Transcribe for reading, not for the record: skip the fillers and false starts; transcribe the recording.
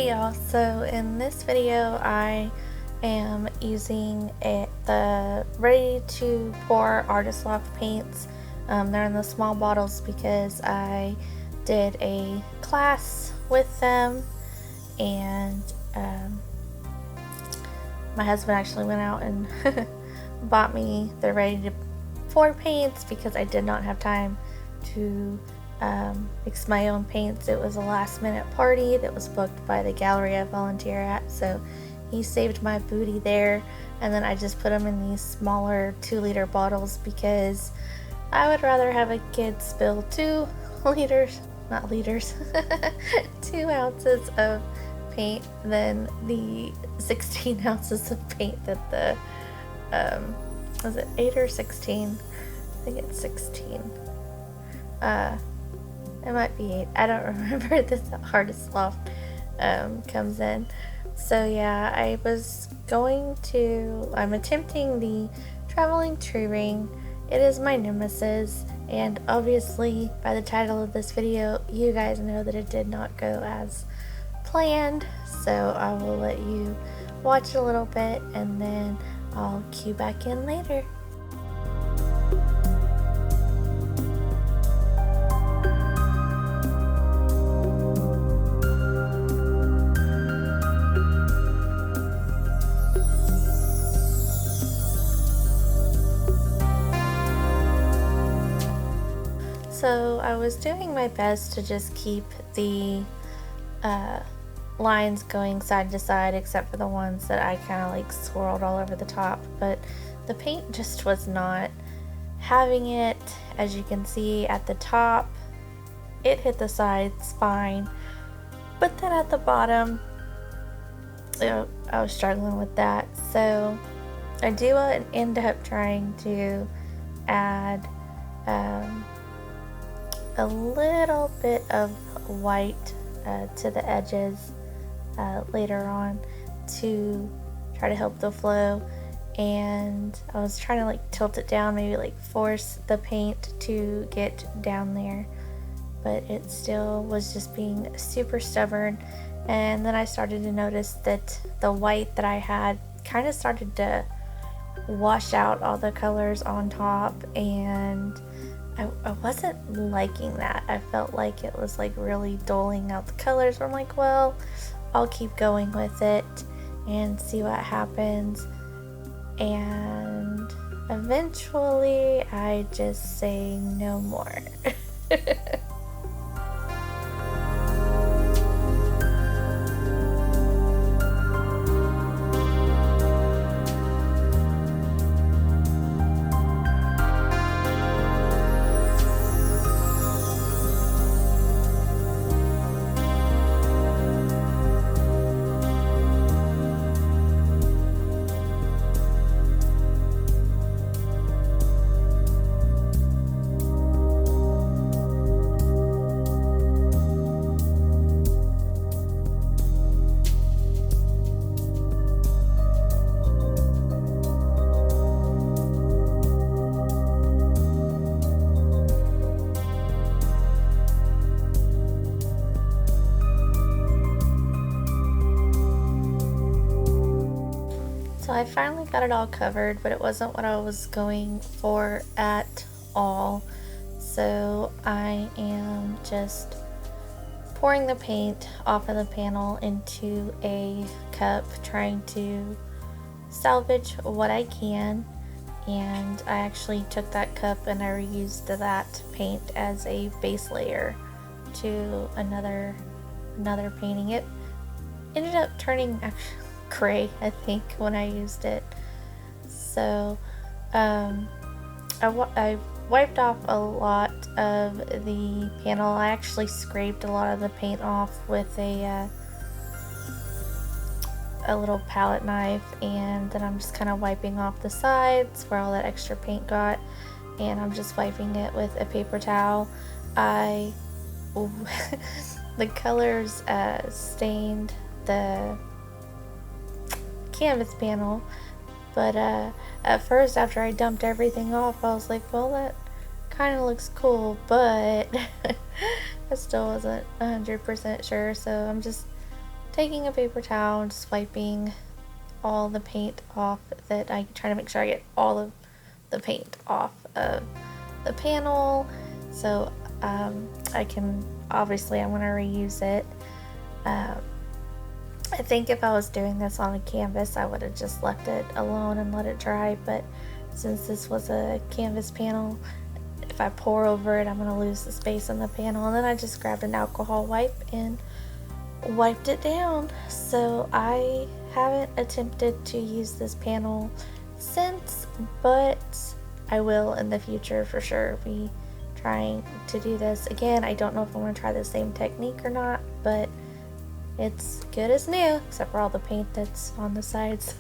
Hey y'all, so in this video I am using the ready to pour Artist Loft paints. They're in the small bottles because I did a class with them, and my husband actually went out and bought me the ready to pour paints because I did not have time to mix my own paints. It was a last minute party that was booked by the gallery I volunteer at, so he saved my booty there, and then I just put them in these smaller 2-liter bottles because I would rather have a kid spill 2 liters, not liters, 2 ounces of paint than the 16 ounces of paint that the was it 8 or 16? I think it's 16. It might be 8. I don't remember. This Artist Loft comes in. So yeah, I'm attempting the traveling tree ring. It is my nemesis, and obviously by the title of this video, you guys know that it did not go as planned. So I will let you watch a little bit, and then I'll cue back in later. So I was doing my best to just keep the lines going side to side, except for the ones that I kind of like swirled all over the top, but the paint just was not having it. As you can see at the top, it hit the sides fine, but then at the bottom, I was struggling with that. So I do end up trying to add a little bit of white to the edges later on to try to help the flow, and I was trying to like tilt it down, maybe like force the paint to get down there, but it still was just being super stubborn. And then I started to notice that the white that I had kind of started to wash out all the colors on top, and I wasn't liking that. I felt like it was like really doling out the colors. I'm like, well, I'll keep going with it and see what happens. And eventually I just say no more. So I finally got it all covered, but it wasn't what I was going for at all. So I am just pouring the paint off of the panel into a cup, trying to salvage what I can. And I actually took that cup and I reused that paint as a base layer to another painting. It ended up turning actually gray, I think, when I used it. So I wiped off a lot of the panel. I actually scraped a lot of the paint off with a little palette knife, and then I'm just kind of wiping off the sides where all that extra paint got, and I'm just wiping it with a paper towel. The colors stained the canvas panel, but at first, after I dumped everything off, I was like, well, that kind of looks cool, but I still wasn't 100% sure, so I'm just taking a paper towel, just wiping all the paint off, that I try to make sure I get all of the paint off of the panel, so I can, obviously I'm going to reuse it. I think if I was doing this on a canvas, I would have just left it alone and let it dry, but since this was a canvas panel, if I pour over it, I'm going to lose the space on the panel. And then I just grabbed an alcohol wipe and wiped it down. So I haven't attempted to use this panel since, but I will in the future for sure be trying to do this again. I don't know if I'm going to try the same technique or not, but it's good as new, except for all the paint that's on the sides.